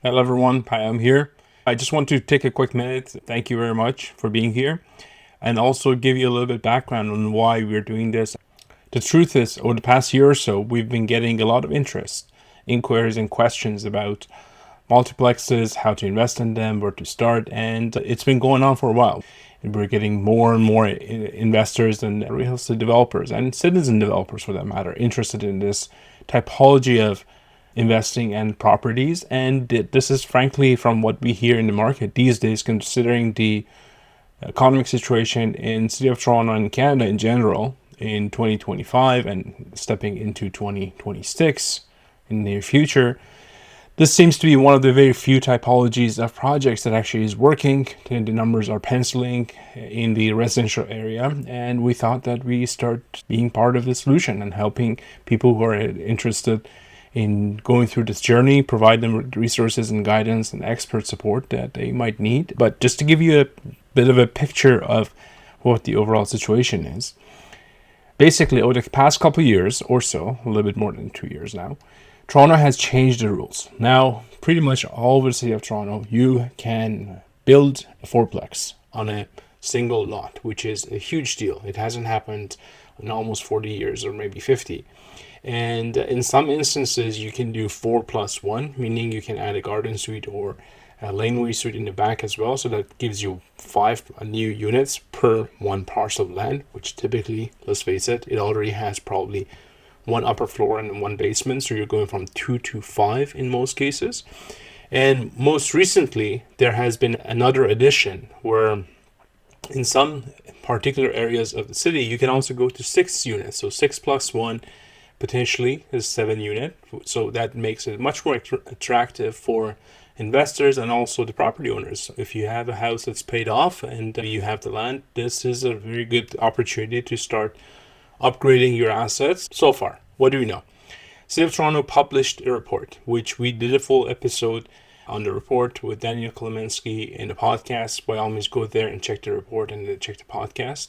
Hello everyone, Payam here. I just want to take a quick minute. Thank you very much for being here and also give you a little bit background on why we're doing this. The truth is, over the past year or so, we've been getting a lot of interest, inquiries and questions about multiplexes, how to invest in them, where to start, and it's been going on for a while. And we're getting more and more investors and real estate developers and citizen developers for that matter interested in this typology of investing and properties. And this is frankly from what we hear in the market these days, considering the economic situation in City of Toronto and Canada in general in 2025 and stepping into 2026 in the near future. This seems to be one of the very few typologies of projects that actually is working. The numbers are penciling in the residential area, and we thought that we start being part of the solution and helping people who are interested in going through this journey, provide them with resources and guidance and expert support that they might need. But just to give you a bit of a picture of what the overall situation is, basically over the past couple of years or so, a little bit more than 2 years now, Toronto has changed the rules. Now, pretty much all over the city of Toronto, you can build a fourplex on a single lot, which is a huge deal. It hasn't happened in almost 40 years or maybe 50. And in some instances, you can do 4+1, meaning you can add a garden suite or a laneway suite in the back as well. So that gives you 5 new units per one parcel of land, which typically, let's face it, it already has probably one upper floor and one basement. So you're going from 2 to 5 in most cases. And most recently, there has been another addition where in some particular areas of the city, you can also go to 6 units. So 6+1 potentially is 7 unit. So that makes it much more attractive for investors and also the property owners. If you have a house that's paid off and you have the land, this is a very good opportunity to start upgrading your assets. So far, what do we know? City of Toronto published a report, which we did a full episode on the report with Daniel Klemenski in the podcast. By all means, go there and check the report and then check the podcast.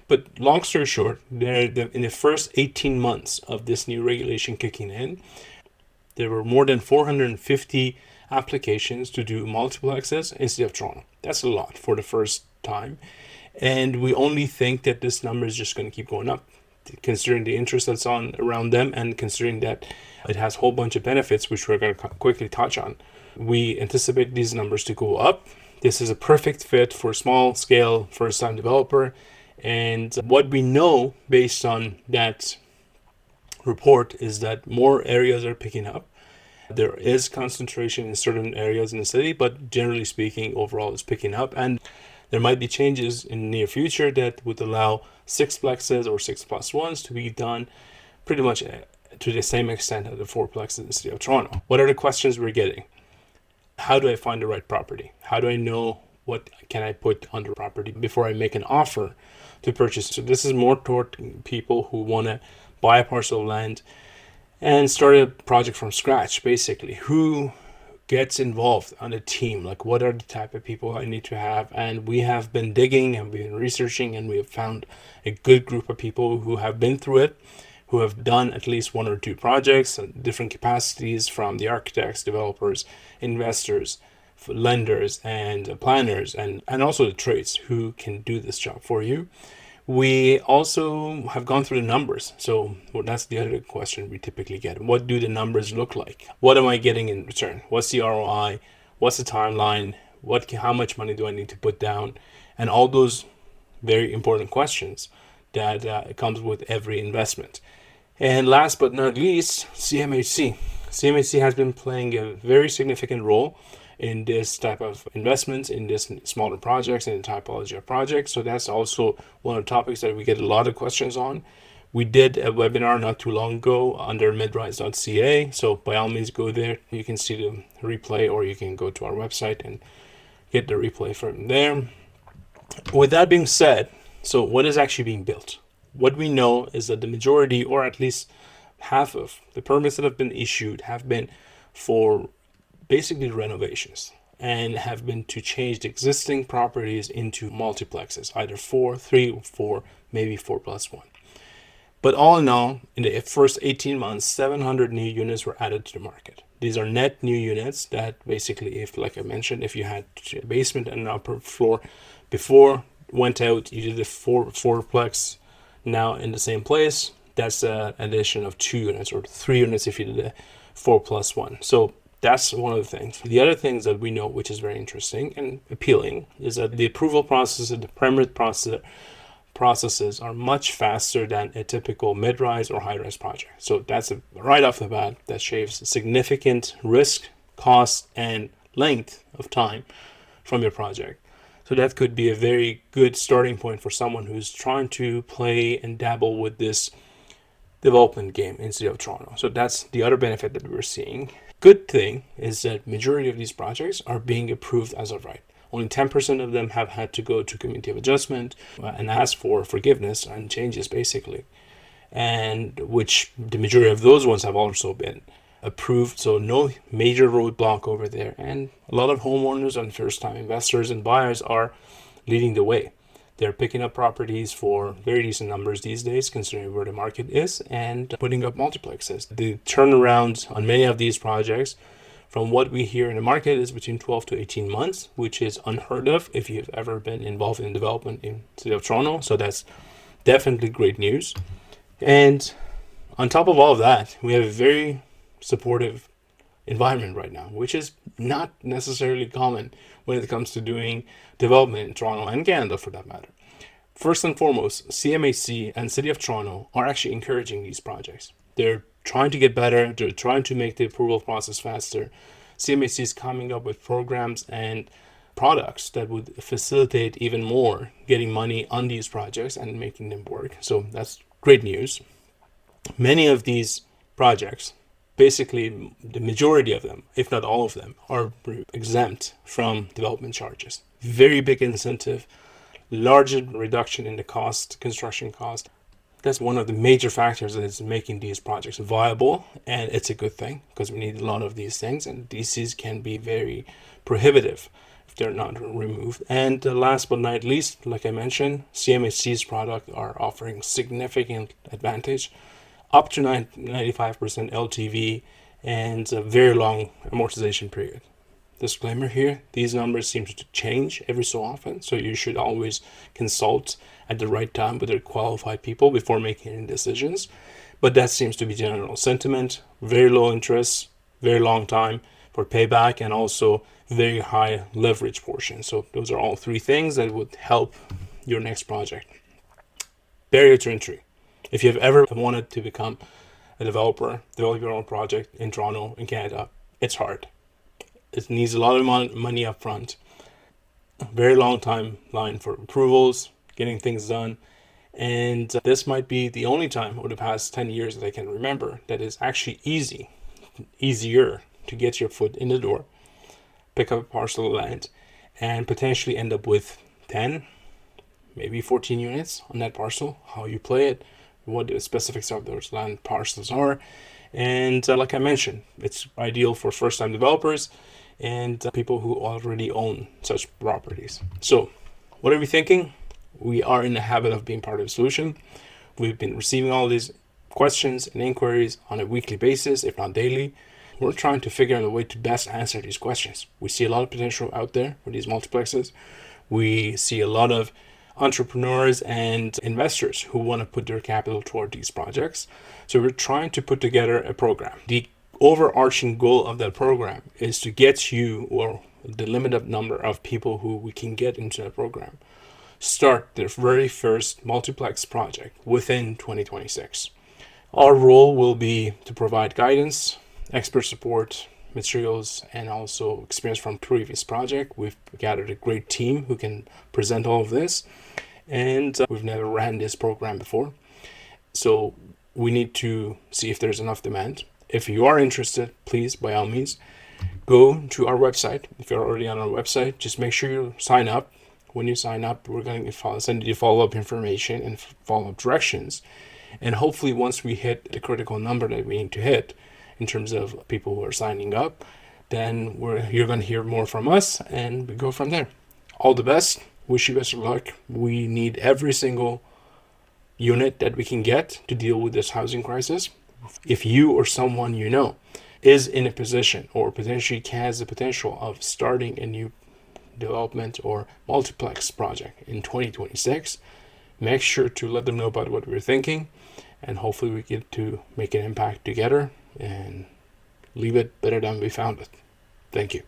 But long story short, in the first 18 months of this new regulation kicking in, there were more than 450 applications to do multiplexes in City of Toronto. That's a lot for the first time. And we only think that this number is just going to keep going up, considering the interest that's on around them and considering that it has a whole bunch of benefits, which we're going to quickly touch on. We anticipate these numbers to go up. This is a perfect fit for a small scale first time developer. And what we know based on that report is that more areas are picking up. There is concentration in certain areas in the city, but generally speaking, overall it's picking up. And there might be changes in the near future that would allow 6plexes or 6+1s to be done pretty much to the same extent as the 4plexes in the city of Toronto. What are the questions we're getting? How do I find the right property? How do I know what can I put on the property before I make an offer to purchase? So this is more toward people who want to buy a parcel of land and start a project from scratch, basically. Who gets involved on a team? Like, what are the type of people I need to have? And we have been digging and we've been researching, and we have found a good group of people who have been through it, who have done at least 1 or 2 projects in different capacities, from the architects, developers, investors, lenders, and planners, and also the trades who can do this job for you. We also have gone through the numbers. So that's the other question we typically get. What do the numbers look like? What am I getting in return? What's the ROI? What's the timeline? How much money do I need to put down? And all those very important questions that comes with every investment. And last but not least, CMHC. CMHC has been playing a very significant role in this type of investments, in this smaller projects, and the typology of projects. So that's also one of the topics that we get a lot of questions on. We did a webinar not too long ago under midrise.ca. So by all means, go there. You can see the replay, or you can go to our website and get the replay from there. With that being said, so what is actually being built? What we know is that the majority, or at least half of the permits that have been issued, have been for basically renovations and have been to change the existing properties into multiplexes, either 4, 3, or 4, maybe 4+1. But all in all, in the first 18 months, 700 new units were added to the market. These are net new units that basically, if, like I mentioned, if you had a basement and an upper floor before, went out, you did the fourplex now in the same place, that's an addition of 2 units, or 3 units if you did a 4+1. So that's one of the things. The other things that we know, which is very interesting and appealing, is that the approval process and the permit processes are much faster than a typical mid-rise or high-rise project. So that's right off the bat, that shaves significant risk, cost, and length of time from your project. So that could be a very good starting point for someone who's trying to play and dabble with this development game in the city of Toronto. So that's the other benefit that we're seeing. Good thing is that majority of these projects are being approved as of right. Only 10% of them have had to go to committee of adjustment and ask for forgiveness and changes, basically. And which the majority of those ones have also been approved. So no major roadblock over there. And a lot of homeowners and first-time investors and buyers are leading the way. They're picking up properties for very decent numbers these days, considering where the market is, and putting up multiplexes. The turnaround on many of these projects, from what we hear in the market, is between 12 to 18 months, which is unheard of if you've ever been involved in development in the city of Toronto. So that's definitely great news. And on top of all of that, we have a very supportive environment right now, which is not necessarily common when it comes to doing development in Toronto and Canada, for that matter. First and foremost, CMHC and City of Toronto are actually encouraging these projects. They're trying to get better. They're trying to make the approval process faster. CMHC is coming up with programs and products that would facilitate even more getting money on these projects and making them work. So that's great news. Many of these projects, basically the majority of them, if not all of them, are exempt from development charges. Very big incentive, large reduction in the cost, construction cost. That's one of the major factors that is making these projects viable, and it's a good thing because we need a lot of these things, and DCs can be very prohibitive if they're not removed. And last but not least, like I mentioned, CMHC's product are offering significant advantage, up to 95% LTV and a very long amortization period. Disclaimer here, these numbers seem to change every so often, so you should always consult at the right time with the qualified people before making any decisions. But that seems to be general sentiment. Very low interest, very long time for payback, and also very high leverage portion. So those are all 3 things that would help your next project. Barrier to entry. If you've ever wanted to become a developer, develop your own project in Toronto, in Canada, it's hard. It needs a lot of money up front. Very long timeline for approvals, getting things done. And this might be the only time over the past 10 years that I can remember that is actually easier to get your foot in the door, pick up a parcel of land, and potentially end up with 10, maybe 14 units on that parcel. How you play it, what the specifics of those land parcels are. And like I mentioned, it's ideal for first-time developers and people who already own such properties. So what are we thinking? We are in the habit of being part of the solution. We've been receiving all these questions and inquiries on a weekly basis, if not daily. We're trying to figure out a way to best answer these questions. We see a lot of potential out there with these multiplexes. We see a lot of entrepreneurs and investors who want to put their capital toward these projects. So we're trying to put together a program. The overarching goal of that program is to get you, or the limited number of people who we can get into that program, start their very first multiplex project within 2026. Our role will be to provide guidance, expert support, materials, and also experience from previous project. We've gathered a great team who can present all of this, and we've never ran this program before. So we need to see if there's enough demand. If you are interested, please, by all means, go to our website. If you're already on our website, just make sure you sign up. When you sign up, we're going to send you follow-up information and follow-up directions. And hopefully once we hit the critical number that we need to hit in terms of people who are signing up, then you're going to hear more from us, and we go from there. All the best. Wish you best of luck. We need every single unit that we can get to deal with this housing crisis. If you or someone you know is in a position or potentially has the potential of starting a new development or multiplex project in 2026, make sure to let them know about what we're thinking, and hopefully we get to make an impact together and leave it better than we found it. Thank you.